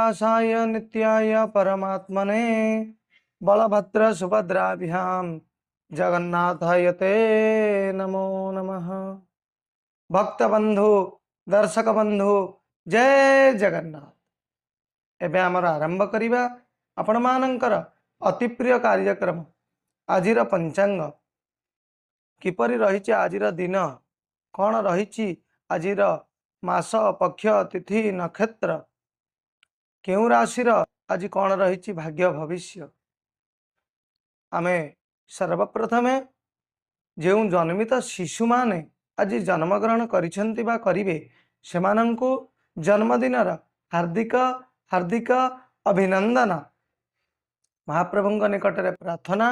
श्रीनिवासाय नित्याय परमात्मने बलभद्र सुभद्राभ्याम जगन्नाथाय ते नमो नमः। भक्त बंधु दर्शक बंधु जय जगन्नाथ। एबे आमर आरंभ करिबा आपण मानकर अति प्रिय कार्यक्रम आजिर पंचांग किपरि रहिछि, आजिर दिन कौन रहिछि, आजिर मास पक्ष तिथि नक्षत्र केउ राशिर आज कौन रहिछि भाग्य भविष्य। आमे सर्वप्रथमे जो जन्मित शिशु माने आज जन्मग्रहण करिसेंति बा करिवे सेमानंकु जन्मदिनर हार्दिक हार्दिक अभिनंदन। महाप्रभुंक निकटरे प्रार्थना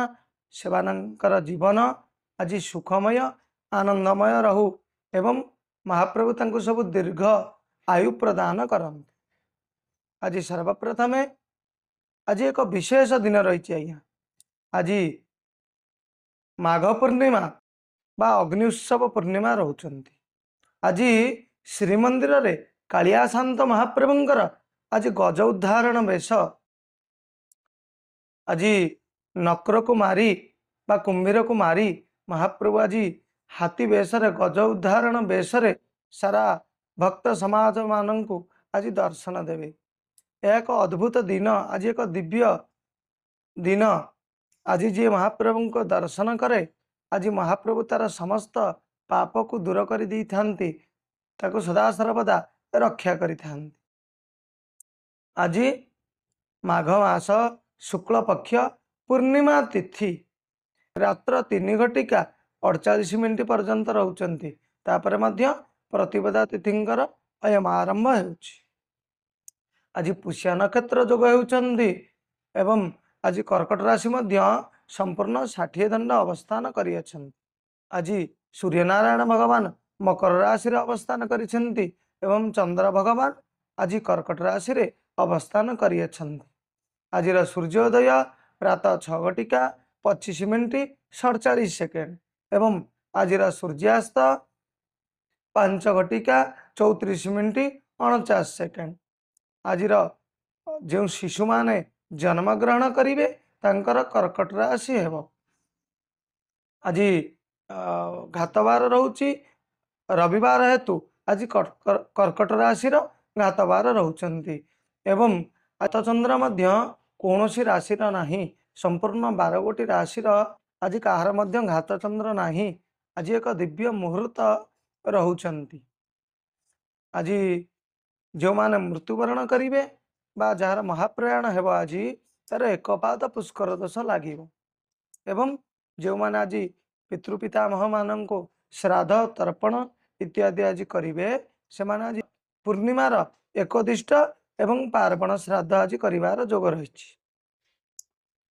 सेमानंकर जीवन आज सुखमय आनंदमय रहू एवं महाप्रभु तांको सब दीर्घ आयु प्रदान करंत। आज सर्वप्रथमे आज एक विशेष दिन रही आज्ञा। आज माघ पूर्णिमा बा अग्नि उत्सव पूर्णिमा रोचंती। आज श्रीमंदिर रे कालिया शांत महाप्रभुंकर आज गज उद्धारण बेश। आज नक्र को मारी बा कुंभीर को मारी महाप्रभु आज हाथी बेशरे गज उद्धारण बेशरे सारा भक्त समाज मानंकु आज दर्शन देवे। एक अद्भुत दिन, आज एक दिव्य दिन। आज जी महाप्रभु को दर्शन करे आज महाप्रभु तार समस्त पाप को दूर कर दी थांती, ताको सदा सर्वदा रक्षा करी थांती। आज माघ मास शुक्ल पक्ष पूर्णिमा तिथि रात्र 3 घटिका 48 मिनिट पर्यंत रहउचंती। तापर मध्य प्रतिपदा तिथिंकर अयम आरंभ हेउछि। आज पुष्य नक्षत्र जोग हेउचंती एवं आज कर्कट राशि मध्य संपूर्ण 60 दंड अवस्थान करियछंती। आज सूर्यनारायण भगवान मकर राशि रे अवस्थान करिसेंती एवं चंद्र भगवान आज कर्कट राशि रे अवस्थान करियछंती। आजिर सूर्योदय प्रातः 6 घटिका 25 मिनिट 47 सेकेंड एवं आजिर सूर्यास्त 5 घटिका 34 मिनिट 49 सेकेंड। आजिर जो शिशु माने जन्म ग्रहण करिवे तांकर कर्कट राशि हेबो। आज घातवार रहउची रविवार हेतु आज कर्कट राशि रो घातवार रहउचंती एवं चंद्र मध्य कौनसी राशि नाही। संपूर्ण 12 गोटी राशि आज कहार मध्य घात चंद्र नाही। आज एक दिव्य मुहूर्त रहउचंती। आज जो माने मृत्युवरण करिवे बा जार महाप्रयाण हेबो आज तार एक पाद पुष्कर दोष लागिबो एवं जो माने आज पितृपितामह माननको श्राद्ध तर्पण इत्यादि आज करिवे से माने आज पूर्णिमार एकदिष्ट एवं पार्वण श्राद्ध आज करिवार जोग रहिछि।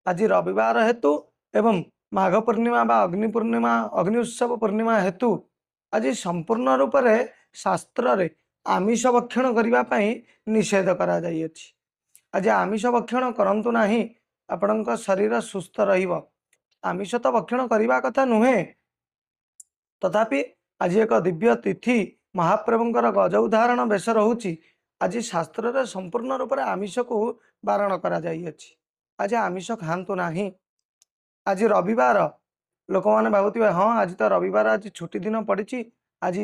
आज रविवार हेतु एवं माघ पूर्णिमा बा अग्नि पूर्णिमा अग्नि उत्सव पूर्णिमा हेतु आज संपूर्ण रूप से शास्त्र रे आमिष भक्षण करिबा पई निषेध करा जाई अछि। आज आमिष भक्षण करंतु नाही, आपणक शरीर सुस्थ रहिबो। आमिष तो भक्षण करिबा कथा नुहे, तथापि आज एक दिव्य तिथि महाप्रभुंकर गज उदाहरण बेश रहुछि। आज शास्त्र रे संपूर्ण रूप से आमिष को बारण करा जाई अछि। आज आमिष खांतु नाही। आज रविवार लोक माने भाबुथिबे हाँ आज तो रविवार आज छुट्टी दिन पड़ी आज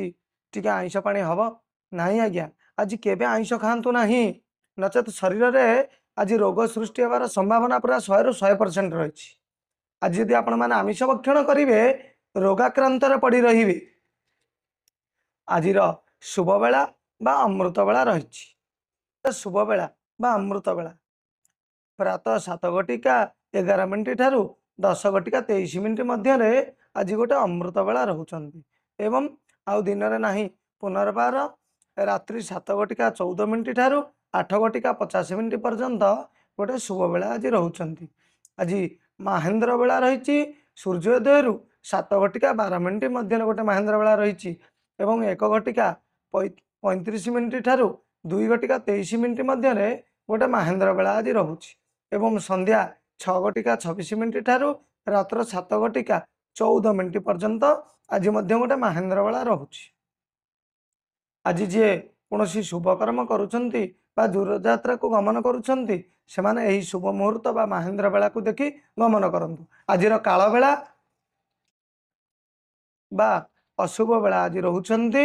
टिके आइंष पानी हब नहीं। आज्ञा आज केबे आइंष खांतु नाही, नचेत शरीर रे आज रोग सृष्टि होवार संभावना पूरा 100 रु 100% रही। आज यदि आपण माने आमिष भक्षण करिवे रोगाक्रांत रे पड़ी रहिबे। आजिर शुभ बेला बा अमृत बेला रही। शुभ बेला बा अमृत बेला प्रातः 7 घटिका 11 मिनिट ठारू 10 घटिका 23 मिनिट मध्य आज गोटे अमृत बेला रहउचंती एवं आउ दिन रे नाही। पुनर्बार रात्रि 7 घटिका 14 मिनिट ठारू 8 घटिका 50 मिनिट पर्यंत गोटे शुभ बेला आज रहउचंती। आज महेंद्र बेला रही। सूर्योदय रु 7 घटिका 12 मिनिट मध्य गोटे महेंद्र बेला रही एवं 1 घटिका 35 मिनिट ठारू 2 घटिका 23 मिनिट मध्य गोटे महेंद्र बेला आज रहुछि एवं संध्या 6 घटिका 26 मिनिट ठारू रात्र 7 घटिका 14 मिनिट पर्यंत आज मध्य गोटे महेंद्र बेला रहुछि। आज जी କୌଣସି ଶୁଭ କର୍ମ କରୁଛନ୍ତି ବା ଦୂରଯାତ୍ରାକୁ ଗମନ କରୁଛନ୍ତି ସେମାନେ ଏହି ଶୁଭ ମୁହୂର୍ତ୍ତ ବା ମାହେନ୍ଦ୍ର ବେଳାକୁ ଦେଖି ଗମନ କରନ୍ତୁ। ଆଜିର କାଳ ବେଳା ବା ଅଶୁଭ ବେଳା ଆଜି ରହୁଛନ୍ତି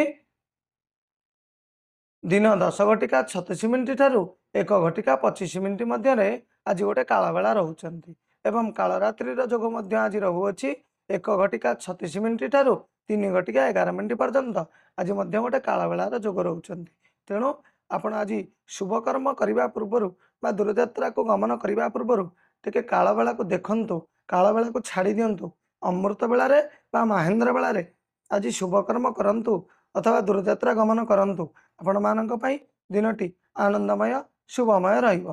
दिन 10:36 ଠାରୁ 1:25 ମଧ୍ୟରେ ଆଜି ଗୋଟେ କାଳବେଳା ରହୁଛନ୍ତି ଏବଂ କାଳରାତ୍ରିର ଯୋଗ ମଧ୍ୟ ଆଜି ରହୁଅଛି 1:36 ଠାରୁ 3:11 ପର୍ଯ୍ୟନ୍ତ ଆଜି ମଧ୍ୟ ଗୋଟେ କାଳବେଳାର ଯୋଗ ରହୁଛନ୍ତି। ତେଣୁ ଆପଣ ଆଜି ଶୁଭକର୍ମ କରିବା ପୂର୍ବରୁ ବା ଦୂରଯାତ୍ରାକୁ ଗମନ କରିବା ପୂର୍ବରୁ ଟିକେ କାଳବେଳାକୁ ଦେଖନ୍ତୁ, କାଳବେଳାକୁ ଛାଡ଼ି ଦିଅନ୍ତୁ। ଅମୃତ ବେଳାରେ ବା ମାହେନ୍ଦ୍ର ବେଳାରେ ଆଜି ଶୁଭକର୍ମ କରନ୍ତୁ ଅଥବା ଦୂରଯାତ୍ରା ଗମନ କରନ୍ତୁ। ଆପଣମାନଙ୍କ ପାଇଁ ଦିନଟି ଆନନ୍ଦମୟ ଶୁଭମୟ ରହିବ।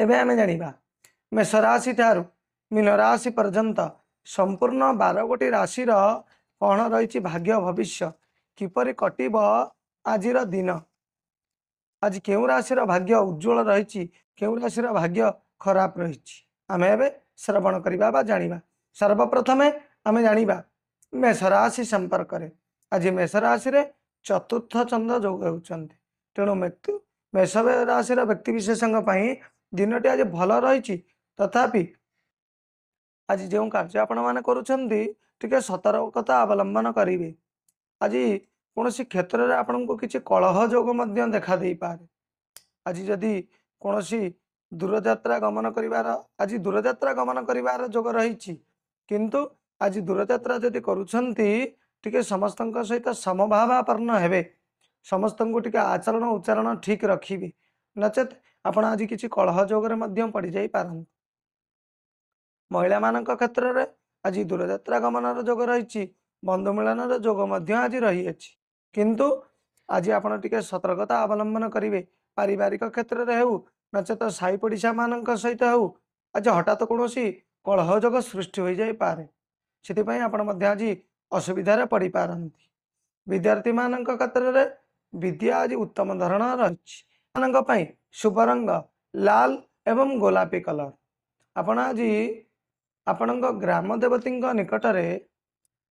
ଏବେ ଆମେ ଜାଣିବା ମେଷ ରାଶି ଠାରୁ ମୀନ ରାଶି ପର୍ଯ୍ୟନ୍ତ ସମ୍ପୂର୍ଣ୍ଣ 12ଗୋଟି ରାଶିର କ'ଣ ରହିଛି ଭାଗ୍ୟ ଭବିଷ୍ୟ କିପରି କଟିବ ଆଜିର ଦିନ। ଆଜି କେଉଁ ରାଶିର ଭାଗ୍ୟ ଉଜ୍ଜ୍ୱଳ ରହିଛି, କେଉଁ ରାଶିର ଭାଗ୍ୟ ଖରାପ ରହିଛି, ଆମେ ଏବେ ଶ୍ରବଣ କରିବା ବା ଜାଣିବା। ସର୍ବପ୍ରଥମେ ଆମେ ଜାଣିବା ମେଷ ରାଶି ସମ୍ପର୍କରେ। ଆଜି ମେଷ ରାଶିରେ ଚତୁର୍ଥ ଚନ୍ଦ୍ର ଯୋଗ ହେଉଛନ୍ତି। ତେଣୁ ମେଷ ରାଶିର ବ୍ୟକ୍ତିବିଶେଷଙ୍କ ପାଇଁ ଦିନଟି ଆଜି ଭଲ ରହିଛି। ତଥାପି ଆଜି ଯେଉଁ କାର୍ଯ୍ୟ ଆପଣମାନେ କରୁଛନ୍ତି ଟିକେ ସତର୍କତା ଅବଲମ୍ବନ କରିବେ। ଆଜି କୌଣସି କ୍ଷେତ୍ରରେ ଆପଣଙ୍କୁ କିଛି କଳହ ଯୋଗ ମଧ୍ୟ ଦେଖା ଦେଇପାରେ। ଆଜି ଯଦି କୌଣସି ଦୂରଯାତ୍ରା ଗମନ କରିବାର ଯୋଗ ରହିଛି, କିନ୍ତୁ ଆଜି ଦୂରଯାତ୍ରା ଯଦି କରୁଛନ୍ତି ଟିକେ ସମସ୍ତଙ୍କ ସହିତ ସମଭାବାପନ୍ନ ହେବେ, ସମସ୍ତଙ୍କୁ ଟିକେ ଆଚରଣ ଉଚ୍ଚାରଣ ଠିକ୍ ରଖିବେ, ନଚେତ୍ ଆପଣ ଆଜି କିଛି କଳହ ଯୋଗରେ ମଧ୍ୟ ପଡ଼ିଯାଇପାରନ୍ତି। ମହିଳାମାନଙ୍କ କ୍ଷେତ୍ରରେ ଆଜି ଦୂରଯାତ୍ରା ଗମନର ଯୋଗ ରହିଛି, ବନ୍ଧୁ ମିଳନର ଯୋଗ ମଧ୍ୟ ଆଜି ରହିଅଛି। କିନ୍ତୁ ଆଜି ଆପଣ ଟିକେ ସତର୍କତା ଅବଲମ୍ବନ କରିବେ। ପାରିବାରିକ କ୍ଷେତ୍ରରେ ହେଉ ନଚେତ ସାହି ପଡ଼ିଶା ମାନଙ୍କ ସହିତ ହେଉ ଆଜି ହଠାତ୍ କୌଣସି କଳହ ଯୋଗ ସୃଷ୍ଟି ହୋଇଯାଇପାରେ। ସେଥିପାଇଁ ଆପଣ ମଧ୍ୟ ଆଜି ଅସୁବିଧାରେ ପଡ଼ିପାରନ୍ତି। ବିଦ୍ୟାର୍ଥୀମାନଙ୍କ କ୍ଷେତ୍ରରେ ବିଦ୍ୟା ଆଜି ଉତ୍ତମ ଧରଣର ରହିଛି। ମାନଙ୍କ ପାଇଁ ଶୁଭ ରଙ୍ଗ ଲାଲ ଏବଂ ଗୋଲାପୀ କଲର। ଆପଣ ଆଜି ଆପଣଙ୍କ ଗ୍ରାମ ଦେବତୀଙ୍କ ନିକଟରେ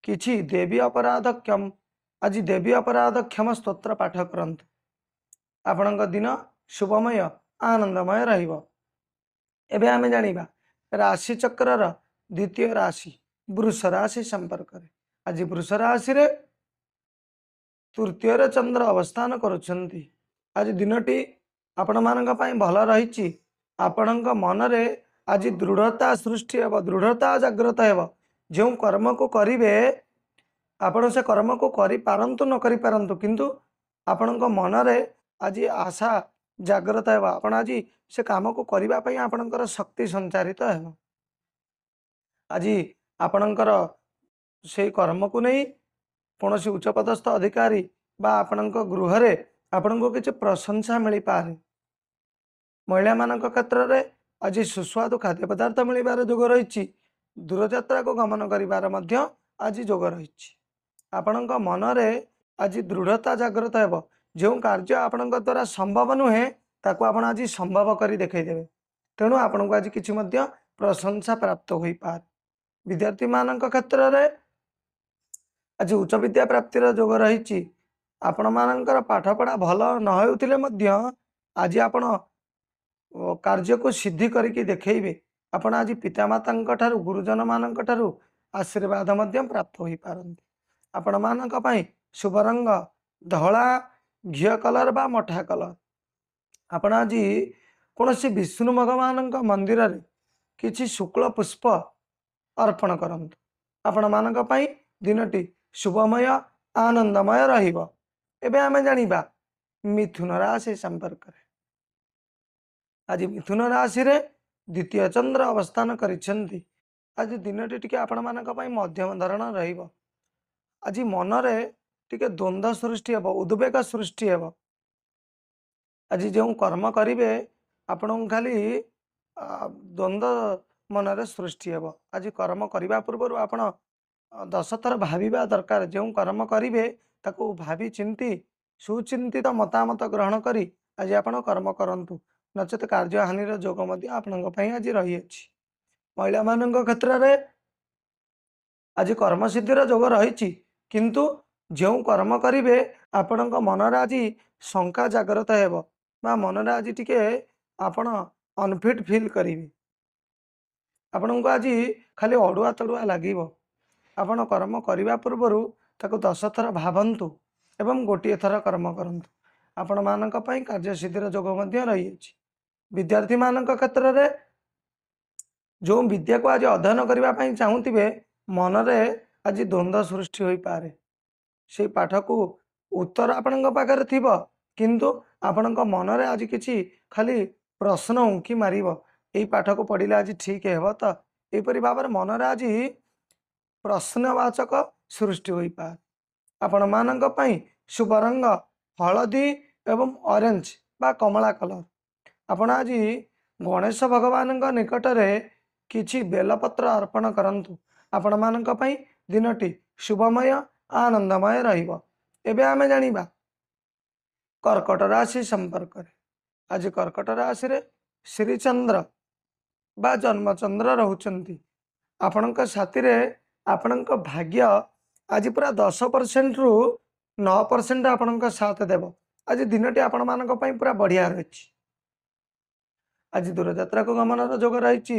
କିଛି ଦେବୀ ଅପରାଧ କ୍ଷମ ସ୍ତୋତ୍ର ପାଠ କରନ୍ତୁ। ଆପଣଙ୍କ ଦିନ ଶୁଭମୟ ଆନନ୍ଦମୟ ରହିବ। ଏବେ ଆମେ ଜାଣିବା ରାଶି ଚକ୍ରର ଦ୍ୱିତୀୟ ରାଶି ବୃଷ ରାଶି ସମ୍ପର୍କରେ। ଆଜି ବୃଷ ରାଶିରେ ତୃତୀୟରେ ଚନ୍ଦ୍ର ଅବସ୍ଥାନ କରୁଛନ୍ତି। ଆଜି ଦିନଟି ଆପଣମାନଙ୍କ ପାଇଁ ଭଲ ରହିଛି। ଆପଣଙ୍କ ମନରେ ଆଜି ଦୃଢ଼ତା ସୃଷ୍ଟି ହେବ, ଦୃଢ଼ତା ଜାଗ୍ରତ ହେବ। ଯେଉଁ କର୍ମକୁ କରିବେ ଆପଣ ସେ କର୍ମକୁ କରିପାରନ୍ତୁ ନ କରିପାରନ୍ତୁ, କିନ୍ତୁ ଆପଣଙ୍କ ମନରେ ଆଜି ଆଶା ଜାଗ୍ରତ ହେବ। ଆପଣ ଆଜି ସେ କାମକୁ କରିବା ପାଇଁ ଆପଣଙ୍କର ଶକ୍ତି ସଞ୍ଚାରିତ ହେବ। ଆଜି ଆପଣଙ୍କର ସେଇ କର୍ମକୁ ନେଇ କୌଣସି ଉଚ୍ଚପଦସ୍ଥ ଅଧିକାରୀ ବା ଆପଣଙ୍କ ଗୃହରେ ଆପଣଙ୍କୁ କିଛି ପ୍ରଶଂସା ମିଳିପାରେ। ମହିଳାମାନଙ୍କ କ୍ଷେତ୍ରରେ ଆଜି ସୁସ୍ୱାଦୁ ଖାଦ୍ୟ ପଦାର୍ଥ ମିଳିବାର ଯୋଗ ରହିଛି। ଦୂରଯାତ୍ରାକୁ ଗମନ କରିବାର ମଧ୍ୟ ଆଜି ଯୋଗ ରହିଛି। ଆପଣଙ୍କ ମନରେ ଆଜି ଦୃଢ଼ତା ଜାଗ୍ରତ ହେବ। ଯେଉଁ କାର୍ଯ୍ୟ ଆପଣଙ୍କ ଦ୍ୱାରା ସମ୍ଭବ ନୁହେଁ ତାକୁ ଆପଣ ଆଜି ସମ୍ଭବ କରି ଦେଖାଇଦେବେ। ତେଣୁ ଆପଣଙ୍କୁ ଆଜି କିଛି ମଧ୍ୟ ପ୍ରଶଂସା ପ୍ରାପ୍ତ ହୋଇପାରେ। ବିଦ୍ୟାର୍ଥୀମାନଙ୍କ କ୍ଷେତ୍ରରେ ଆଜି ଉଚ୍ଚ ବିଦ୍ୟା ପ୍ରାପ୍ତିର ଯୋଗ ରହିଛି। ଆପଣମାନଙ୍କର ପାଠପଢ଼ା ଭଲ ନ ହେଉଥିଲେ ମଧ୍ୟ ଆଜି ଆପଣ କାର୍ଯ୍ୟକୁ ସିଦ୍ଧି କରିକି ଦେଖାଇବେ। ଆପଣ ଆଜି ପିତାମାତାଙ୍କ ଠାରୁ ଗୁରୁଜନମାନଙ୍କ ଠାରୁ ଆଶୀର୍ବାଦ ମଧ୍ୟ ପ୍ରାପ୍ତ ହୋଇପାରନ୍ତି। ଆପଣମାନଙ୍କ ପାଇଁ ଶୁଭ ରଙ୍ଗ ଧଳା, ଘିଅ କଲର ବା ମଠା କଲର। ଆପଣ ଆଜି କୌଣସି ବିଷ୍ଣୁ ଭଗବାନଙ୍କ ମନ୍ଦିରରେ କିଛି ଶୁକ୍ଳ ପୁଷ୍ପ ଅର୍ପଣ କରନ୍ତୁ। ଆପଣମାନଙ୍କ ପାଇଁ ଦିନଟି ଶୁଭମୟ ଆନନ୍ଦମୟ ରହିବ। ଏବେ ଆମେ ଜାଣିବା ମିଥୁନ ରାଶି ସମ୍ପର୍କରେ। ଆଜି ମିଥୁନ ରାଶିରେ ଦ୍ୱିତୀୟ ଚନ୍ଦ୍ର ଅବସ୍ଥାନ କରିଛନ୍ତି। ଆଜି ଦିନଟି ଟିକେ ଆପଣମାନଙ୍କ ପାଇଁ ମଧ୍ୟମ ଧରଣ ରହିବ। ଆଜି ମନରେ ଟିକେ ଦ୍ୱନ୍ଦ୍ୱ ସୃଷ୍ଟି ହେବ, ଉଦ୍ବେଗ ସୃଷ୍ଟି ହେବ। ଆଜି ଯେଉଁ କର୍ମ କରିବେ ଆପଣଙ୍କୁ ଖାଲି ଦ୍ୱନ୍ଦ୍ୱ ମନରେ ସୃଷ୍ଟି ହେବ। ଆଜି କର୍ମ କରିବା ପୂର୍ବରୁ ଆପଣ 10 ଥର ଭାବିବା ଦରକାର। ଯେଉଁ କର୍ମ କରିବେ ତାକୁ ଭାବି ଚିନ୍ତି ସୁଚିନ୍ତିତ ମତାମତ ଗ୍ରହଣ କରି ଆଜି ଆପଣ କର୍ମ କରନ୍ତୁ, ନଚେତ କାର୍ଯ୍ୟହାନିର ଯୋଗ ମଧ୍ୟ ଆପଣଙ୍କ ପାଇଁ ଆଜି ରହିଅଛି। ମହିଳାମାନଙ୍କ କ୍ଷେତ୍ରରେ ଆଜି କର୍ମସିଦ୍ଧିର ଯୋଗ ରହିଛି, କିନ୍ତୁ ଯେଉଁ କର୍ମ କରିବେ ଆପଣଙ୍କ ମନରେ ଆଜି ଶଙ୍କା ଜାଗ୍ରତ ହେବ ବା ମନରେ ଆଜି ଟିକେ ଆପଣ ଅନଫିଟ୍ ଫିଲ୍ କରିବେ। ଆପଣଙ୍କୁ ଆଜି ଖାଲି ଅଡ଼ୁଆ ତଡ଼ୁଆ ଲାଗିବ। ଆପଣ କର୍ମ କରିବା ପୂର୍ବରୁ ତାକୁ 10 ଥର ଭାବନ୍ତୁ ଏବଂ ଗୋଟିଏ ଥର କର୍ମ କରନ୍ତୁ। ଆପଣମାନଙ୍କ ପାଇଁ କାର୍ଯ୍ୟସିଦ୍ଧିର ଯୋଗ ମଧ୍ୟ ରହିଅଛି। ବିଦ୍ୟାର୍ଥୀମାନଙ୍କ କ୍ଷେତ୍ରରେ ଯେଉଁ ବିଦ୍ୟାକୁ ଆଜି ଅଧ୍ୟୟନ କରିବା ପାଇଁ ଚାହୁଁଥିବେ, ମନରେ ଆଜି ଦ୍ୱନ୍ଦ୍ୱ ସୃଷ୍ଟି ହୋଇପାରେ। ସେଇ ପାଠକୁ ଉତ୍ତର ଆପଣଙ୍କ ପାଖରେ ଥିବ, କିନ୍ତୁ ଆପଣଙ୍କ ମନରେ ଆଜି କିଛି ଖାଲି ପ୍ରଶ୍ନ ଉଙ୍କି ମାରିବ, ଏଇ ପାଠକୁ ପଢ଼ିଲେ ଆଜି ଠିକ୍ ହେବ ତ? ଏହିପରି ଭାବରେ ମନରେ ଆଜି ପ୍ରଶ୍ନବାଚକ ସୃଷ୍ଟି ହୋଇପାରେ। ଆପଣମାନଙ୍କ ପାଇଁ ଶୁଭ ରଙ୍ଗ ହଳଦୀ ଏବଂ ଅରେଞ୍ଜ ବା କମଳା କଲର। ଆପଣ ଆଜି ଗଣେଶ ଭଗବାନଙ୍କ ନିକଟରେ କିଛି ବେଲପତ୍ର ଅର୍ପଣ କରନ୍ତୁ। ଆପଣମାନଙ୍କ ପାଇଁ ଦିନଟି ଶୁଭମୟ ଆନନ୍ଦମୟ ରହିବ। ଏବେ ଆମେ ଜାଣିବା କର୍କଟ ରାଶି ସମ୍ପର୍କରେ। ଆଜି କର୍କଟ ରାଶିରେ ଶ୍ରୀଚନ୍ଦ୍ର ବା ଜନ୍ମଚନ୍ଦ୍ର ରହୁଛନ୍ତି। ଆପଣଙ୍କ ସାଥିରେ ଆପଣଙ୍କ ଭାଗ୍ୟ ଆଜି ପୁରା 10%ରୁ 9% ଆପଣଙ୍କ ସାଥ ଦେବ। ଆଜି ଦିନଟି ଆପଣମାନଙ୍କ ପାଇଁ ପୁରା ବଢ଼ିଆ ରହିଛି। ଆଜି ଦୂରଯାତ୍ରାକୁ ଗମନର ଯୋଗ ରହିଛି।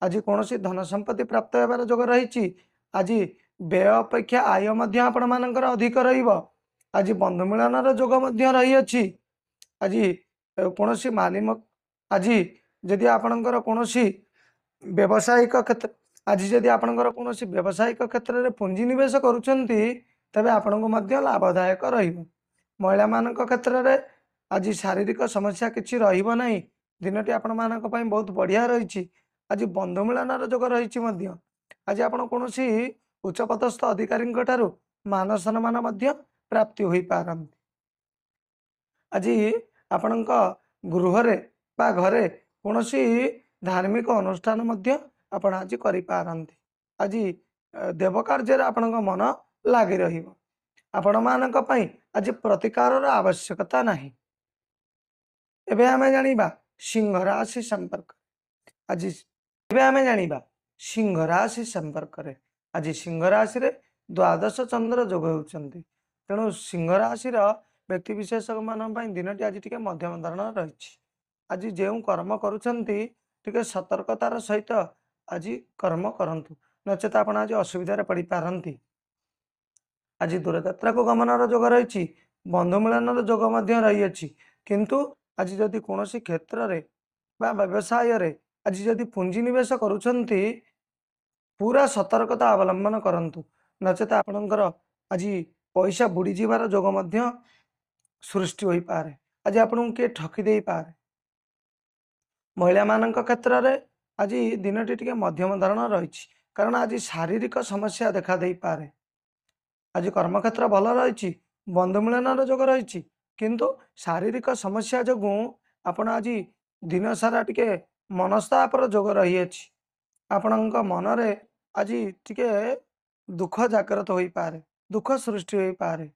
ଆଜି କୌଣସି ଧନ ସମ୍ପତ୍ତି ପ୍ରାପ୍ତ ହେବାର ଯୋଗ ରହିଛି। ଆଜି ବ୍ୟୟ ଅପେକ୍ଷା ଆୟ ମଧ୍ୟ ଆପଣମାନଙ୍କର ଅଧିକ ରହିବ। ଆଜି ବନ୍ଧୁ ମିଳନର ଯୋଗ ମଧ୍ୟ ରହିଅଛି। ଆଜି କୌଣସି ଆଜି ଯଦି ଆପଣଙ୍କର କୌଣସି ବ୍ୟବସାୟିକ କ୍ଷେତ୍ର ଆଜି ଯଦି ଆପଣଙ୍କର କୌଣସି ବ୍ୟବସାୟିକ କ୍ଷେତ୍ରରେ ପୁଞ୍ଜି ନିବେଶ କରୁଛନ୍ତି, ତେବେ ଆପଣଙ୍କୁ ମଧ୍ୟ ଲାଭଦାୟକ ରହିବ। ମହିଳାମାନଙ୍କ କ୍ଷେତ୍ରରେ ଆଜି ଶାରୀରିକ ସମସ୍ୟା କିଛି ରହିବ ନାହିଁ। ଦିନଟି ଆପଣମାନଙ୍କ ପାଇଁ ବହୁତ ବଢ଼ିଆ ରହିଛି। ଆଜି ବନ୍ଧୁ ମିଳନର ଯୋଗ ରହିଛି ମଧ୍ୟ। ଆଜି ଆପଣ କୌଣସି ଉଚ୍ଚପଦସ୍ଥ ଅଧିକାରୀଙ୍କ ଠାରୁ ମାନ ସମ୍ମାନ ମଧ୍ୟ ପ୍ରାପ୍ତି ହୋଇପାରନ୍ତି। ଆଜି ଆପଣଙ୍କ ଗୃହରେ ବା ଘରେ କୌଣସି ଧାର୍ମିକ ଅନୁଷ୍ଠାନ ମଧ୍ୟ ଆପଣ ଆଜି କରିପାରନ୍ତି। ଆଜି ଦେବ କାର୍ଯ୍ୟରେ ଆପଣଙ୍କ ମନ ଲାଗି ରହିବ। ଆପଣମାନଙ୍କ ପାଇଁ ଆଜି ପ୍ରତିକାରର ଆବଶ୍ୟକତା ନାହିଁ। ଏବେ ଆମେ ଜାଣିବା ସିଂହ ରାଶି ସମ୍ପର୍କରେ। ଆଜି ଏବେ ଆମେ ଜାଣିବା ସିଂହ ରାଶି ସମ୍ପର୍କରେ। ଆଜି ସିଂହ ରାଶିରେ ଦ୍ୱାଦଶ ଚନ୍ଦ୍ର ଯୋଗ ହେଉଛନ୍ତି। ତେଣୁ ସିଂହ ରାଶିର ବ୍ୟକ୍ତିବିଶେଷମାନଙ୍କ ପାଇଁ ଦିନଟି ଆଜି ଟିକେ ମଧ୍ୟମ ଧରଣର ରହିଛି। ଆଜି ଯେଉଁ କର୍ମ କରୁଛନ୍ତି ଟିକେ ସତର୍କତାର ସହିତ ଆଜି କର୍ମ କରନ୍ତୁ, ନଚେତ ଆପଣ ଆଜି ଅସୁବିଧାରେ ପଡ଼ିପାରନ୍ତି। ଆଜି ଦୂରଯାତ୍ରାକୁ ଗମନର ଯୋଗ ରହିଛି। ବନ୍ଧୁ ମିଳନର ଯୋଗ ମଧ୍ୟ ରହିଅଛି। କିନ୍ତୁ ଆଜି ଯଦି କୌଣସି କ୍ଷେତ୍ରରେ ବା ବ୍ୟବସାୟରେ ଆଜି ଯଦି ପୁଞ୍ଜି ନିବେଶ କରୁଛନ୍ତି, ପୁରା ସତର୍କତା ଅବଲମ୍ବନ କରନ୍ତୁ, ନଚେତ ଆପଣଙ୍କର ଆଜି ପଇସା ବୁଡ଼ିଯିବାର ଯୋଗ ମଧ୍ୟ ସୃଷ୍ଟି ହୋଇପାରେ। ଆଜି ଆପଣଙ୍କୁ କିଏ ଠକି ଦେଇପାରେ। ମହିଳାମାନଙ୍କ କ୍ଷେତ୍ରରେ ଆଜି ଦିନଟି ଟିକେ ମଧ୍ୟମ ଧରଣର ରହିଛି, କାରଣ ଆଜି ଶାରୀରିକ ସମସ୍ୟା ଦେଖା ଦେଇପାରେ। ଆଜି କର୍ମକ୍ଷେତ୍ର ଭଲ ରହିଛି, ବନ୍ଧୁ ମିଳନର ଯୋଗ ରହିଛି, କିନ୍ତୁ ଶାରୀରିକ ସମସ୍ୟା ଯୋଗୁଁ ଆପଣ ଆଜି ଦିନ ସାରା ଟିକେ ମନସ୍ତାପର ଯୋଗ ରହିଅଛି। ଆପଣଙ୍କ ମନରେ ଆଜି ଟିକେ ଦୁଃଖ ଜାଗ୍ରତ ହୋଇପାରେ, ଦୁଃଖ ସୃଷ୍ଟି ହୋଇପାରେ।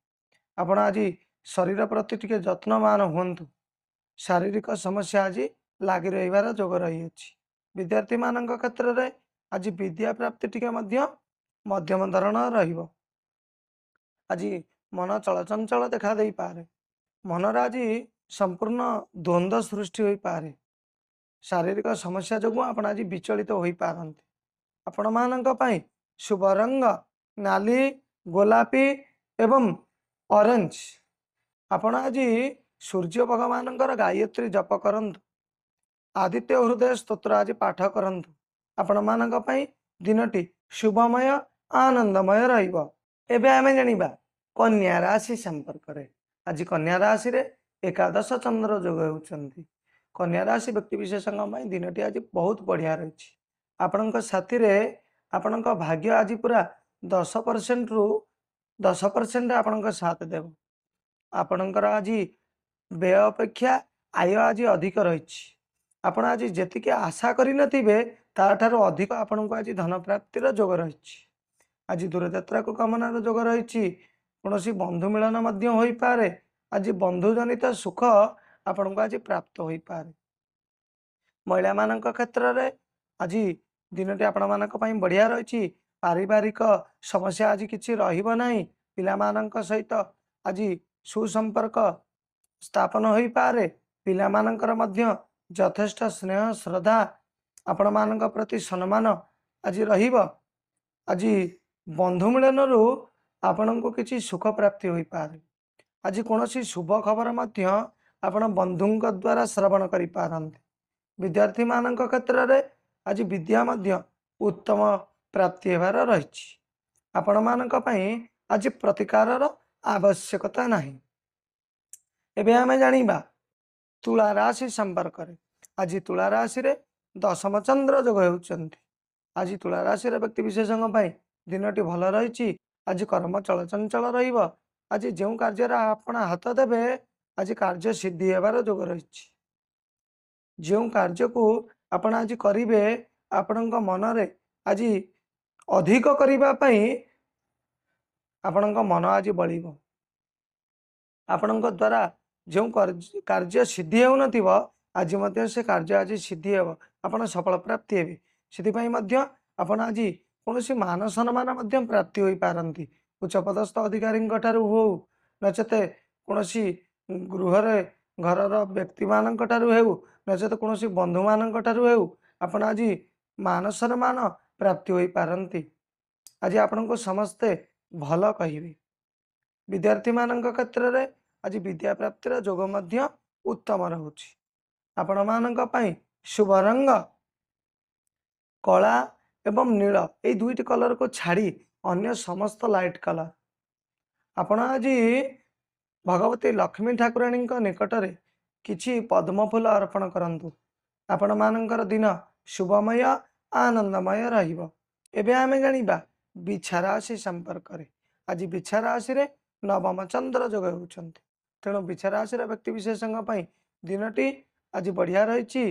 ଆପଣ ଆଜି ଶରୀର ପ୍ରତି ଟିକେ ଯତ୍ନବାନ ହୁଅନ୍ତୁ। ଶାରୀରିକ ସମସ୍ୟା ଆଜି ଲାଗି ରହିବାର ଯୋଗ ରହିଅଛି। ବିଦ୍ୟାର୍ଥୀମାନଙ୍କ କ୍ଷେତ୍ରରେ ଆଜି ବିଦ୍ୟା ପ୍ରାପ୍ତି ଟିକେ ମଧ୍ୟ ମଧ୍ୟମ ଧରଣର ରହିବ। ଆଜି ମନ ଚଳଚଞ୍ଚଳ ଦେଖା ଦେଇପାରେ। ମନରେ ଆଜି ସମ୍ପୂର୍ଣ୍ଣ ଦ୍ୱନ୍ଦ୍ୱ ସୃଷ୍ଟି ହୋଇପାରେ। ଶାରୀରିକ ସମସ୍ୟା ଯୋଗୁଁ ଆପଣ ଆଜି ବିଚଳିତ ହୋଇପାରନ୍ତି। ଆପଣମାନଙ୍କ ପାଇଁ ଶୁଭ ରଙ୍ଗ ନାଲି, ଗୋଲାପୀ ଏବଂ ଅରେଞ୍ଜ। ଆପଣ ଆଜି ସୂର୍ଯ୍ୟ ଭଗବାନଙ୍କର ଗାୟତ୍ରୀ ଜପ କରନ୍ତୁ। ଆଦିତ୍ୟ ହୃଦୟ ସ୍ତୋତ୍ର ଆଜି ପାଠ କରନ୍ତୁ। ଆପଣମାନଙ୍କ ପାଇଁ ଦିନଟି ଶୁଭମୟ ଆନନ୍ଦମୟ ରହିବ। ଏବେ ଆମେ ଜାଣିବା କନ୍ୟା ରାଶି ସମ୍ପର୍କରେ। ଆଜି କନ୍ୟା ରାଶିରେ ଏକାଦଶ ଚନ୍ଦ୍ର ଯୋଗ ହେଉଛନ୍ତି। କନ୍ୟା ରାଶି ବ୍ୟକ୍ତିବିଶେଷଙ୍କ ପାଇଁ ଦିନଟି ଆଜି ବହୁତ ବଢ଼ିଆ ରହିଛି। ଆପଣଙ୍କ ସାଥିରେ ଆପଣଙ୍କ ଭାଗ୍ୟ ଆଜି ପୁରା 10%ରୁ 10% ଆପଣଙ୍କ ସାଥ ଦେବ। ଆପଣଙ୍କର ଆଜି ବ୍ୟୟ ଅପେକ୍ଷା ଆୟ ଆଜି ଅଧିକ ରହିଛି। ଆପଣ ଆଜି ଯେତିକି ଆଶା କରିନଥିବେ, ତାଠାରୁ ଅଧିକ ଆପଣଙ୍କୁ ଆଜି ଧନ ପ୍ରାପ୍ତିର ଯୋଗ ରହିଛି। ଆଜି ଦୂରଯାତ୍ରାକୁ ଗମନର ଯୋଗ ରହିଛି। କୌଣସି ବନ୍ଧୁ ମିଳନ ମଧ୍ୟ ହୋଇପାରେ। ଆଜି ବନ୍ଧୁଜନିତ ସୁଖ ଆପଣଙ୍କୁ ଆଜି ପ୍ରାପ୍ତ ହୋଇପାରେ। ମହିଳାମାନଙ୍କ କ୍ଷେତ୍ରରେ ଆଜି ଦିନଟି ଆପଣମାନଙ୍କ ପାଇଁ ବଢ଼ିଆ ରହିଛି। ପାରିବାରିକ ସମସ୍ୟା ଆଜି କିଛି ରହିବ ନାହିଁ। ପିଲାମାନଙ୍କ ସହିତ ଆଜି सुसंपर्क स्थापन हो पारे। पिलामानंकर मध्य यथेष्ट स्नेह श्रद्धा आपण मानक प्रति सम्मान आज रहिबो। आज बंधु मिलन रु आपण को किसी सुख प्राप्ति हो पारे। आज कौन शुभ खबर मध्य आपण बंधुंक द्वारा श्रवण करि पारंते। विद्यार्थी मानक क्षेत्र में आज विद्या मध्य उत्तम प्राप्ति हेबार रही। आपण मानक पई आज प्रतिकार आवश्यकता नहीं। एबे आमे जानिबा तुला राशि संपर्क रे। आज तुला राशि रे दशम चंद्र जोग होउचंती। आज तुला राशि रे व्यक्ति विशेषज्ञ पई दिनटी भल रही। आज कर्म चलचंचल रहिबो। आज जो कार्य आपण हाथ देबे आज कार्य सिद्धि हेबार जोग रही। जो कार्य को आपण आज करिवे आपणक मन रे आज अधिक करिबा पई आपणक मन आज बळिबो। आपणक द्वारा जो कार्य सिद्धि हो नथिबो आज मध्य से कार्य आज सिद्धि हेबो। आपण सफल प्राप्ति हेबे। सेति पई मध्य आपण आज कोनोसी मान सम्मान मध्य प्राप्ति होई पारंती। उच्च पदस्थ अधिकारी ठारू हो नचेते कोनोसी गृह रे घरर व्यक्ति मानक ठारू हेउ नचेत कोनोसी बंधु मानक ठारू हेउ आपण आज मान सम्मान प्राप्ति होई पारंती। आज आपण को समस्ते भल कहिबे। विद्यार्थी मानक क्षेत्र में आज विद्या प्राप्तिर जोग मध्य उत्तम रहुछि। आपण मानक पई शुभ रंग कला एवं नील ए दुईटी कलर को छाड़ी अन्य समस्त लाइट कलर। आपण आज भगवती लक्ष्मी ठाकुराणी निकट में किछि पद्म फूल अर्पण करंतु। आपण मानकर दिन शुभमय आनंदमय रहिबो। एबे आमे जानिबा बिछा राशि संपर्क रे। आज बिछा राशि रे नवम चंद्र जोग होउचंती। तेणु बिछा राशि रे व्यक्ति विशेषज्ञ पई दिनटी आज बढ़िया रही।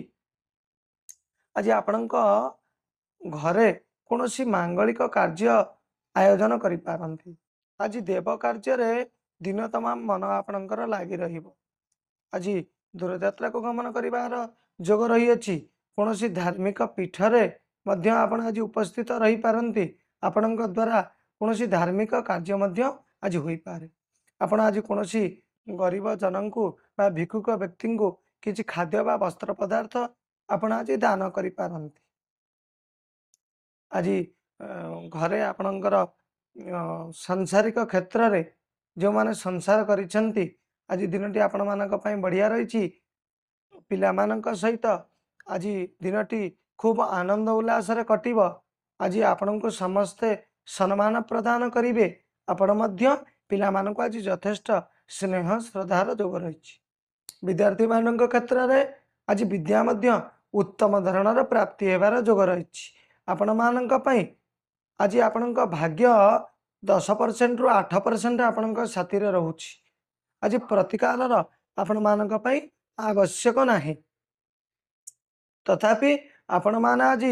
आज आपणक घरे कौनसी मांगलिक कार्य आयोजन करि पारंती। आज देव कार्य रे दिन तमाम मन आपणकर लागी रहिबो। आज दूरयात्रा को गमन करिवार जोग रही अछि। कौनसी धार्मिक पीठ रे मध्य आपण आज उपस्थित रही पारंती। आपणक द्वारा कौनसी धार्मिक कार्य मध्य आज होई पारे। आपण आज कौनसी गरीब जनक बा भिक्षुक व्यक्ति को किछि खाद्य बा वस्त्र पदार्थ आपण आज दान करि पारंती। आज घरे आपणकर सांसारिक क्षेत्र रे जो माने संसार करिसंती आज दिनटी आपण मानक पई बढ़िया रही। पिला मानक सहित आज दिनटी खूब आनंद उल्लास रे कटिबो। आज आपण को समस्ते सम्मान प्रदान करिवे। आपण मध्य पिला मानक आज यथेष्ट स्नेह श्रद्धार जोग रही। विद्यार्थी मानक क्षेत्र में आज विद्या मध्य उत्तम धरणर प्राप्ति हेबार जोग रही। आपण मानक पई आज आपणक भाग्य 10% रु 8% आपणक साथी रे रहुछि। आज प्रतिकार आपण मानक पई आवश्यक नाही। तथापि आपण मान आज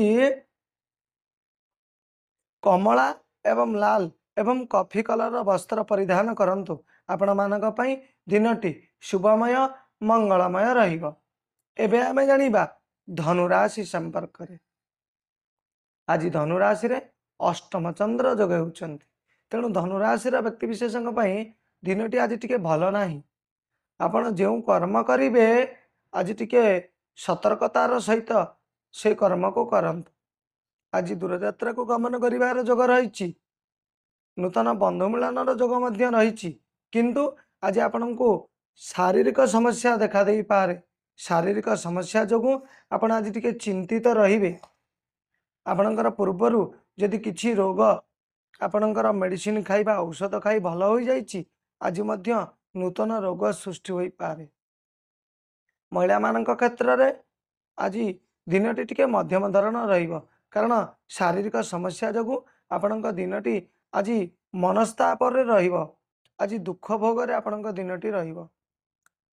कमला एवं लाल एवं कॉफी कलर वस्त्र परिधान करंतु। आपण मानक पई दिनटी शुभमय मंगलमय रहिबो। एबे आमे जानिबा धनुराशि संपर्क रे। आज धनुराशि रे अष्टम चंद्र जोग होउचंती। तेणु धनुराशि रा व्यक्ति विशेषज्ञ पई दिनटी आज टिके भलो नाही। आपण जो कर्म करिवे आज टिके सतर्कतार सहित से कर्म को करंतु। आज दूरयात्रा को गमन करिवार जोग रही। नूतन बंधु मिलन जोग मध्य रही। किंतु आज आपण को शारीरिक समस्या देखा दे पारे। शारीरिक समस्या जोगु आपण आज टिके चिंतित रहिबे। आपणकर पूर्वरु यदि किछि रोग आपणकर मेडिसिन खाइबा औषध खाई भल हो जाइछि आज मध्य नूतन रोग सृष्टि होई पारे। महिला मानक क्षेत्र रे आज दिनटी टिके मध्यम धरण रहिबो। कारण शारीरिक समस्या जोगु आपणक दिनटी आज मनस्ताप रे रहिबो। आज दुख भोग रे आपणक दिनटी रहिबो।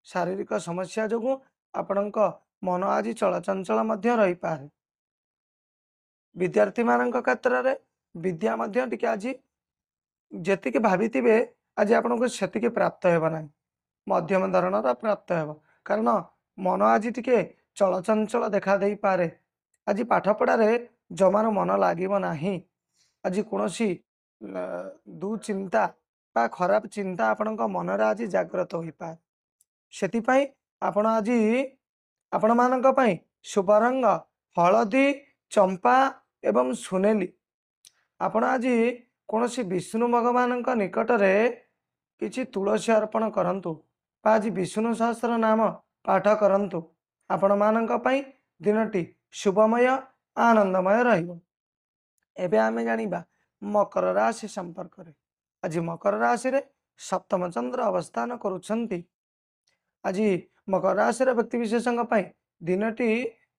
शारीरिक समस्या जोगु आपणक मन आज चलचंचल मध्य रही पारे। विद्यार्थी मानक क्षेत्र रे विद्या मध्य टिके आज जेतिके भाबिथिबे आज आपनको सेतिके प्राप्त हेबा नाही। मध्यम धरणर प्राप्त हेबो। कारण मन आज टिके चलचंचल देखा देई पारे। आज पाठ पढ़ारे जमार मन लागिबो नाही। आज कोनोसी दुचिंता बा खराब चिंता आपणक मन आज जाग्रत हो पाए सेतिपाई आपण आज आपण मानक पई शुभ रंग हलदी चंपा एवं सुनेली आपण आज कौन विष्णु भगवान निकट में किसी तुलसी अर्पण करंतु बा आज विष्णु सहस्र नाम पाठ करंतु आपण मानक पई दिनटी शुभमय आनंदमय रहिबो। एबे आमे जानिबा मकर राशि संपर्क रे। आज मकर राशि रे सप्तम चंद्र अवस्थान करुछंती। आज मकर राशि व्यक्ति विशेषज्ञ पई दिनटी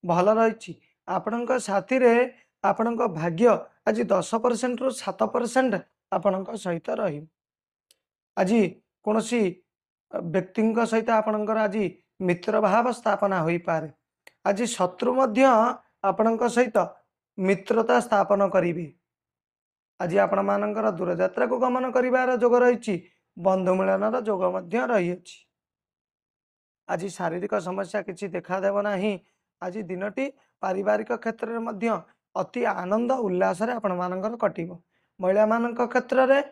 भल रही आपणक साथी रे आपणक भाग्य आज 10% रु 7% आपणक सहित रही। आज कौन व्यक्ति सहित आपणकर आज मित्र भाव स्थापना हो पारे। आज शत्रु मध्य आपणक सहित मित्रता स्थापन करिवे। आज आपण मानकर दूरयात्रा को गमन करिवार जोग रही बंधु मिलन जोग मध्य रही अछि। आज शारीरिक समस्या किसी देखादेव नाही। आज दिनटी पारिवारिक क्षेत्र में मध्य अति आनंद उल्लास रे आपण मानकर कटिबो। महिला मानक क्षेत्र में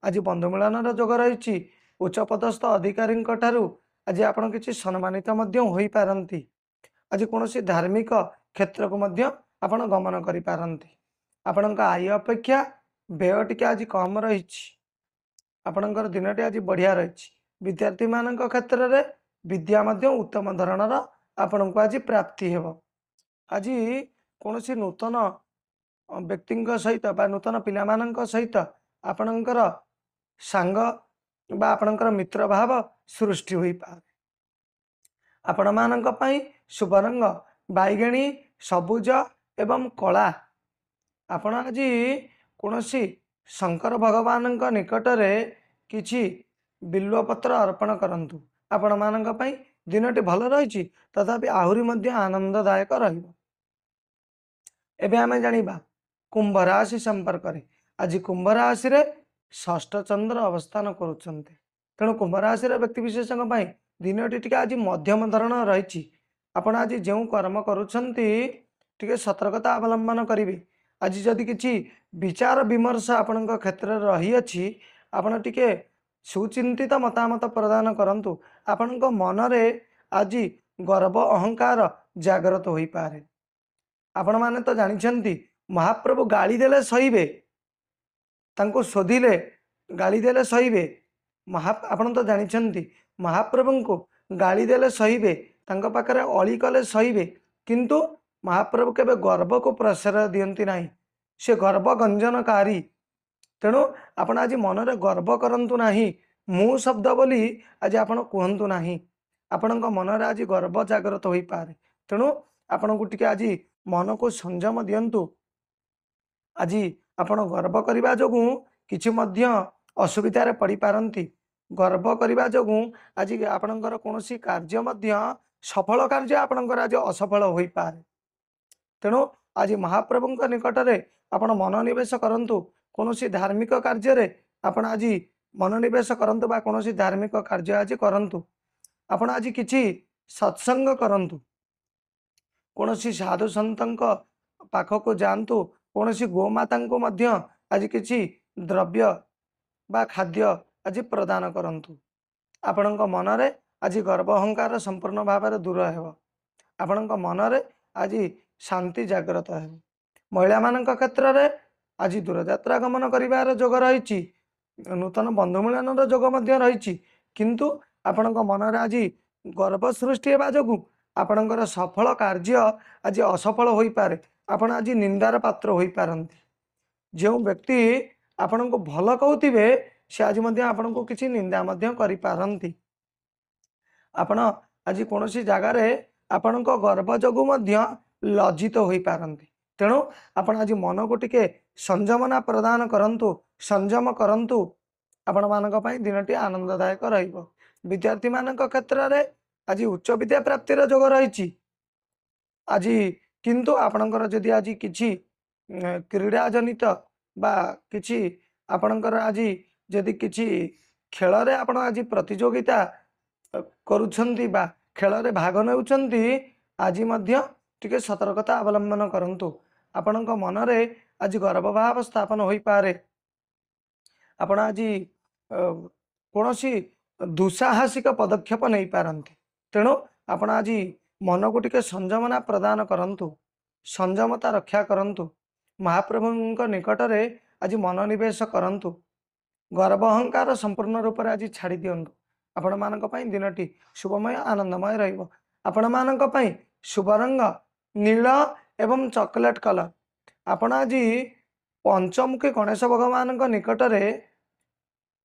आज बंधु मिलन जोग रही उच्च पदस्थ अधिकारी ठारू आज आपण किसी सम्मानित मध्य होई पारंती। आज कौन धार्मिक क्षेत्र को मध्य आपण गमन करि पारंती। आपणक आय अपेक्षा व्यय टिके आज कम रही। आपणकर दिनटी आज बढ़िया रही। विद्यार्थी मानक क्षेत्र में विद्या मध्य उत्तम धरणर आपण को आज प्राप्ति हेब। आज कौन नूतन व्यक्ति सहित बा नूतन पिला मानक सहित आपणकर सांग बा आपणकर मित्र भाव सृष्टि होई पारे। आपण मानक पई शुभ रंग बैगणी सबुज एवं कला। आपण आज कौन शंकर भगवान निकट में किछि बिल्वपत्र अर्पण करंतु। आपण मानक पई दिनटी भल रही तथापि आहुरी मध्य आनंददायक रहिबो। एबे आमे जानिबा कुंभ राशि संपर्क रे। आज कुंभ राशि रे षष्ठ चंद्र अवस्थान करुछन्ते। तेणु कुंभ राशि रे व्यक्ति विशेषज्ञ पई दिनटी टिके आज मध्यम धरण रही। आपण आज जो कर्म करुछन्ती टिके सतर्कता अवलंबन करिवे। आज जदि किछि विचार विमर्श आपणक क्षेत्र रही अछि आपण टिके सुचिंतित मतामत प्रदान करंतु। आपणक मन रे आज गर्व अहंकार जागृत होई पारे। आपण माने तो जानिछन्ती महाप्रभु गाली देले सहीबे तांको शोधिले गाली देले सहीबे। आपण तो जानिछन्ती महाप्रभु को गाली देले सहीबे तांको पाखरे अली कले सहीबे किंतु महाप्रभु केबे गर्व को प्रश्रय दियंती नाही। से गर्व गंजनकारी। तेणु आपण आज मन रे गर्व करंतु नाही। मु शब्द बोली आज आपण कहंतु नाही। आपणक मन रे आज गर्व जागृत होई पारे। तेणु आपण को टिके आज मन को संयम दियंतु। आज आपण गर्व करिबा जोगु किछि मध्य असुविधा रे पड़ी पारंती। गर्व करिबा जोगु आज आपणकर कोनोसी कार्य मध्य सफल कार्य आपणकर आज असफल होई पारे। तेणु आज महाप्रभु निकट में आपण मनोनिवेश करंतु। कोनोसी धार्मिक कार्य रे आपण आज मनोनिवेश करंतु बा कोनोसी धार्मिक कार्य आज करंतु। आपण आज किछि सत्संग करंतु। कोनोसी साधु संतंक पाखको जानतु। कोनोसी गोमाता को मध्य आज किछि द्रव्य बा खाद्य आज प्रदान करंतु। आपणक मन रे आज गर्व अहंकार संपूर्ण भाव में दूर हेब। आपणक मन रे आज शांति जागृत है। महिला मानक क्षेत्र में आज दूरयात्रा गमन करिवार जोग रही। नूतन बंधु मिलन जोग मध्य रही किंतु आपणक मन रे आज गर्व सृष्टि हेबा जोगु आपणकर सफल कार्य आज असफल होई पारे। आपण आज निंदार पात्र होई पारंती। जो व्यक्ति आपण को भल कहउथिबे से आज मध्य आपण को किछि निंदा मध्य करि पारंती। आपण आज कोनोसी जगह रे आपण को गर्व जोगु मध्य लज्जित होई पारंती। तेणु आपण आज मन को टिके संयमना प्रदान करंतु संयम करंतु। आपण मानक पई दिनटी आनंददायक रहिबो। विद्यार्थी मानक क्षेत्र रे आज उच्च विद्या प्राप्तिर जोग रही। आज किंतु आपणकर जदि आज किछि क्रीड़ा जनित बा किछि आपणकर आज जदि किछि खेल रे आपण आज प्रतियोगिता करुछंती बा खेल रे भाग नेउछंती आज मध्य टिके सतर्कता अवलंबन करंतु। आपणक मन रे आज गर्व भाव स्थापन होई पारे। आपण आज କୌଣସି ଦୁଃସାହସିକ ପଦକ୍ଷେପ ନେଇପାରନ୍ତି। ତେଣୁ ଆପଣ ଆଜି ମନକୁ ଟିକେ ସଂଯମନା ପ୍ରଦାନ କରନ୍ତୁ, ସଂଯମତା ରକ୍ଷା କରନ୍ତୁ, ମହାପ୍ରଭୁଙ୍କ ନିକଟରେ ଆଜି ମନୋନିବେଶ କରନ୍ତୁ, ଗର୍ବ ଅହଙ୍କାର ସମ୍ପୂର୍ଣ୍ଣ ରୂପରେ ଆଜି ଛାଡ଼ି ଦିଅନ୍ତୁ। ଆପଣମାନଙ୍କ ପାଇଁ ଦିନଟି ଶୁଭମୟ ଆନନ୍ଦମୟ ରହିବ। ଆପଣମାନଙ୍କ ପାଇଁ ଶୁଭ ରଙ୍ଗ ନୀଳ ଏବଂ ଚକୋଲେଟ୍ କଲର୍। ଆପଣ ଆଜି ପଞ୍ଚମୁଖୀ ଗଣେଶ ଭଗବାନଙ୍କ ନିକଟରେ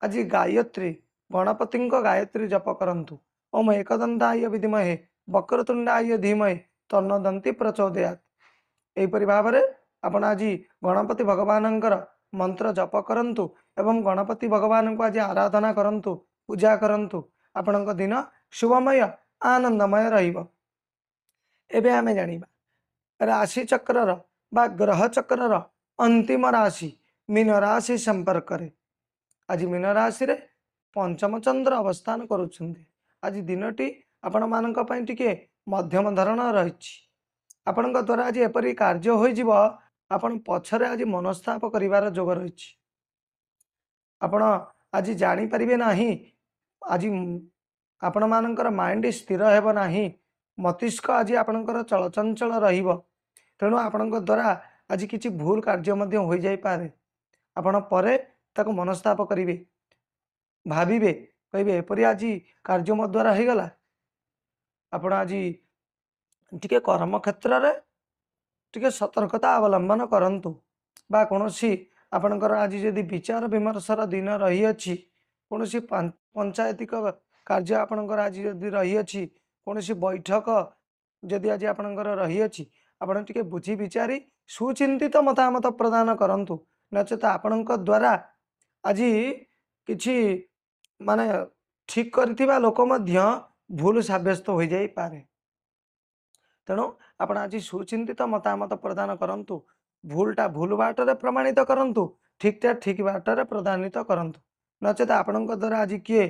ଆଜି ଗାୟତ୍ରୀ ଗଣପତିଙ୍କ ଗାୟତ୍ରୀ ଜପ କରନ୍ତୁ। ଓମ୍ ଏକଦନ୍ତାୟ ବିଦ୍ମହେ ବକ୍ରତୁଣ୍ଡାୟ ଧୀମହି ତନ୍ନୋ ଦନ୍ତି ପ୍ରଚୋଦୟାତ୍। ଏହିପରି ଭାବରେ ଆପଣ ଆଜି ଗଣପତି ଭଗବାନଙ୍କର ମନ୍ତ୍ର ଜପ କରନ୍ତୁ ଏବଂ ଗଣପତି ଭଗବାନଙ୍କୁ ଆଜି ଆରାଧନା କରନ୍ତୁ, ପୂଜା କରନ୍ତୁ। ଆପଣଙ୍କ ଦିନ ଶୁଭମୟ ଆନନ୍ଦମୟ ରହିବ। ଏବେ ଆମେ ଜାଣିବା ରାଶି ଚକ୍ରର ବା ଗ୍ରହ ଚକ୍ରର ଅନ୍ତିମ ରାଶି ମୀନ ରାଶି ସମ୍ପର୍କରେ। ଆଜି ମୀନ ରାଶିରେ ପଞ୍ଚମ ଚନ୍ଦ୍ର ଅବସ୍ଥାନ କରୁଛନ୍ତି। ଆଜି ଦିନଟି ଆପଣମାନଙ୍କ ପାଇଁ ଟିକେ ମଧ୍ୟମ ଧରଣ ରହିଛି। ଆପଣଙ୍କ ଦ୍ୱାରା ଆଜି ଏପରି କାର୍ଯ୍ୟ ହୋଇଯିବ, ଆପଣ ପଛରେ ଆଜି ମନସ୍ତାପ କରିବାର ଯୋଗ ରହିଛି। ଆପଣ ଆଜି ଜାଣିପାରିବେ ନାହିଁ, ଆଜି ଆପଣମାନଙ୍କର ମାଇଣ୍ଡ ସ୍ଥିର ହେବ ନାହିଁ, ମସ୍ତିଷ୍କ ଆଜି ଆପଣଙ୍କର ଚଳଚଞ୍ଚଳ ରହିବ। ତେଣୁ ଆପଣଙ୍କ ଦ୍ୱାରା ଆଜି କିଛି ଭୁଲ କାର୍ଯ୍ୟ ମଧ୍ୟ ହୋଇଯାଇପାରେ। ଆପଣ ପରେ ତାକୁ ମନସ୍ତାପ କରିବେ, ଭାବିବେ, କହିବେ ଏପରି ଆଜି କାର୍ଯ୍ୟ ମୋ ଦ୍ୱାରା ହେଇଗଲା। ଆପଣ ଆଜି ଟିକେ କର୍ମକ୍ଷେତ୍ରରେ ଟିକେ ସତର୍କତା ଅବଲମ୍ବନ କରନ୍ତୁ, ବା କୌଣସି ଆପଣଙ୍କର ଆଜି ଯଦି ବିଚାର ବିମର୍ଶର ଦିନ ରହିଅଛି, କୌଣସି ପଞ୍ଚାୟତିକ କାର୍ଯ୍ୟ ଆପଣଙ୍କର ଆଜି ଯଦି ରହିଅଛି, କୌଣସି ବୈଠକ ଯଦି ଆଜି ଆପଣଙ୍କର ରହିଅଛି, ଆପଣ ଟିକେ ବୁଝି ବିଚାରି ସୁଚିନ୍ତିତ ମତାମତ ପ୍ରଦାନ କରନ୍ତୁ। ନଚେତ ଆପଣଙ୍କ ଦ୍ୱାରା ଆଜି କିଛି ମାନେ ଠିକ୍ କରିଥିବା ଲୋକ ମଧ୍ୟ ଭୁଲ ସାବ୍ୟସ୍ତ ହୋଇଯାଇପାରେ। ତେଣୁ ଆପଣ ଆଜି ସୁଚିନ୍ତିତ ମତାମତ ପ୍ରଦାନ କରନ୍ତୁ। ଭୁଲଟା ଭୁଲ ବାଟରେ ପ୍ରମାଣିତ କରନ୍ତୁ, ଠିକଟା ଠିକ୍ ବାଟରେ ପ୍ରଦାନିତ କରନ୍ତୁ। ନଚେତ ଆପଣଙ୍କ ଦ୍ୱାରା ଆଜି କିଏ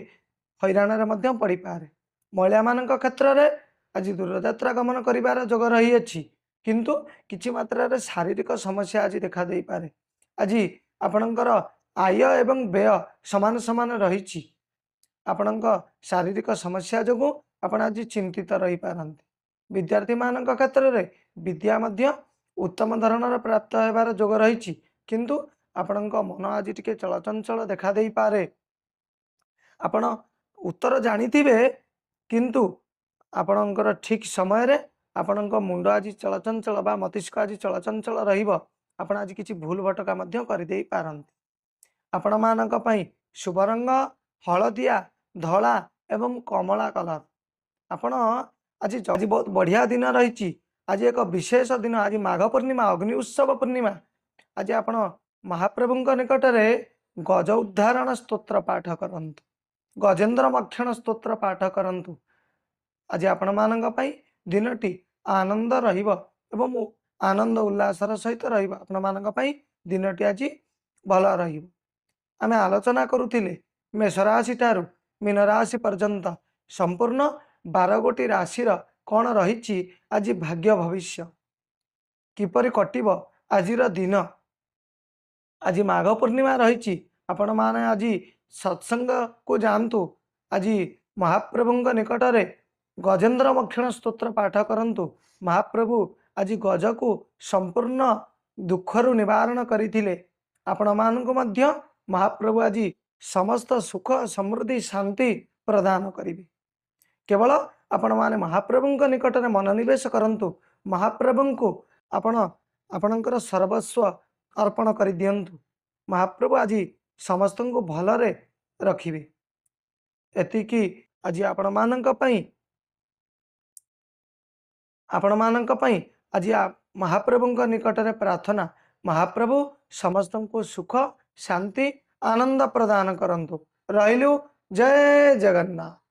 ହଇରାଣରେ ମଧ୍ୟ ପଡ଼ିପାରେ। ମହିଳାମାନଙ୍କ କ୍ଷେତ୍ରରେ ଆଜି ଦୂରଯାତ୍ରା ଗମନ କରିବାର ଯୋଗ ରହିଅଛି, କିନ୍ତୁ କିଛି ମାତ୍ରାରେ ଶାରୀରିକ ସମସ୍ୟା ଆଜି ଦେଖା ଦେଇପାରେ। ଆଜି ଆପଣଙ୍କର ଆୟ ଏବଂ ବ୍ୟୟ ସମାନ ସମାନ ରହିଛି। ଆପଣଙ୍କ ଶାରୀରିକ ସମସ୍ୟା ଯୋଗୁଁ ଆପଣ ଆଜି ଚିନ୍ତିତ ରହିପାରନ୍ତି। ବିଦ୍ୟାର୍ଥୀମାନଙ୍କ କ୍ଷେତ୍ରରେ ବିଦ୍ୟା ମଧ୍ୟ ଉତ୍ତମ ଧରଣର ପ୍ରାପ୍ତ ହେବାର ଯୋଗ ରହିଛି, କିନ୍ତୁ ଆପଣଙ୍କ ମନ ଆଜି ଟିକେ ଚଳଚଞ୍ଚଳ ଦେଖା ଦେଇପାରେ। ଆପଣ ଉତ୍ତର ଜାଣିଥିବେ, କିନ୍ତୁ ଆପଣଙ୍କର ଠିକ୍ ସମୟରେ ଆପଣଙ୍କ ମୁଣ୍ଡ ଆଜି ଚଳଚଞ୍ଚଳ ବା ମସ୍ତିଷ୍କ ଆଜି ଚଳଚଞ୍ଚଳ ରହିବ। ଆପଣ ଆଜି କିଛି ଭୁଲ ଭଟକା ମଧ୍ୟ କରିଦେଇପାରନ୍ତି। ଆପଣମାନଙ୍କ ପାଇଁ ଶୁଭ ରଙ୍ଗ ହଳଦିଆ, ଧଳା ଏବଂ କମଳା କଲର୍। ଆପଣ ଆଜି ବହୁତ ବଢ଼ିଆ ଦିନ ରହିଛି। ଆଜି ଏକ ବିଶେଷ ଦିନ, ଆଜି ମାଘ ପୂର୍ଣ୍ଣିମା, ଅଗ୍ନି ଉତ୍ସବ ପୂର୍ଣ୍ଣିମା। ଆଜି ଆପଣ ମହାପ୍ରଭୁଙ୍କ ନିକଟରେ ଗଜ ଉଦ୍ଧାରଣ ସ୍ତୋତ୍ର ପାଠ କରନ୍ତୁ, ଗଜେନ୍ଦ୍ର ମକ୍ଷଣ ସ୍ତୋତ୍ର ପାଠ କରନ୍ତୁ। ଆଜି ଆପଣମାନଙ୍କ ପାଇଁ ଦିନଟି ଆନନ୍ଦ ରହିବ ଏବଂ ଆନନ୍ଦ ଉଲ୍ଲାସର ସହିତ ରହିବ। ଆପଣମାନଙ୍କ ପାଇଁ ଦିନଟି ଆଜି ଭଲ ରହିବ। ଆମେ ଆଲୋଚନା କରୁଥିଲେ ମେଷ ରାଶି ଠାରୁ ମୀନ ରାଶି ପର୍ଯ୍ୟନ୍ତ ସମ୍ପୂର୍ଣ୍ଣ 12 ଗୋଟି ରାଶିର କ'ଣ ରହିଛି ଆଜି ଭାଗ୍ୟ ଭବିଷ୍ୟ, କିପରି କଟିବ ଆଜିର ଦିନ। ଆଜି ମାଘ ପୂର୍ଣ୍ଣିମା ରହିଛି। ଆପଣମାନେ ଆଜି ସତ୍ସଙ୍ଗକୁ ଯାଆନ୍ତୁ। ଆଜି ମହାପ୍ରଭୁଙ୍କ ନିକଟରେ ଗଜେନ୍ଦ୍ର ମକ୍ଷଣ ସ୍ତୋତ୍ର ପାଠ କରନ୍ତୁ। ମହାପ୍ରଭୁ ଆଜି ଗଜକୁ ସମ୍ପୂର୍ଣ୍ଣ ଦୁଃଖରୁ ନିବାରଣ କରିଥିଲେ। ଆପଣମାନଙ୍କୁ ମଧ୍ୟ ମହାପ୍ରଭୁ ଆଜି ସମସ୍ତ ସୁଖ ସମୃଦ୍ଧି ଶାନ୍ତି ପ୍ରଦାନ କରିବେ। କେବଳ ଆପଣମାନେ ମହାପ୍ରଭୁଙ୍କ ନିକଟରେ ମନୋନିବେଶ କରନ୍ତୁ। ମହାପ୍ରଭୁଙ୍କୁ ଆପଣ ଆପଣଙ୍କର ସର୍ବସ୍ୱ ଅର୍ପଣ କରିଦିଅନ୍ତୁ। ମହାପ୍ରଭୁ ଆଜି ସମସ୍ତଙ୍କୁ ଭଲରେ ରଖିବେ। ଏତିକି ଆଜି ଆପଣମାନଙ୍କ ପାଇଁ ଆଜି ମହାପ୍ରଭୁଙ୍କ ନିକଟରେ ପ୍ରାର୍ଥନା। ମହାପ୍ରଭୁ ସମସ୍ତଙ୍କୁ ସୁଖ ଶାନ୍ତି ଆନନ୍ଦ ପ୍ରଦାନ କରନ୍ତୁ। ରହିଲୁ। ଜୟ ଜଗନ୍ନାଥ।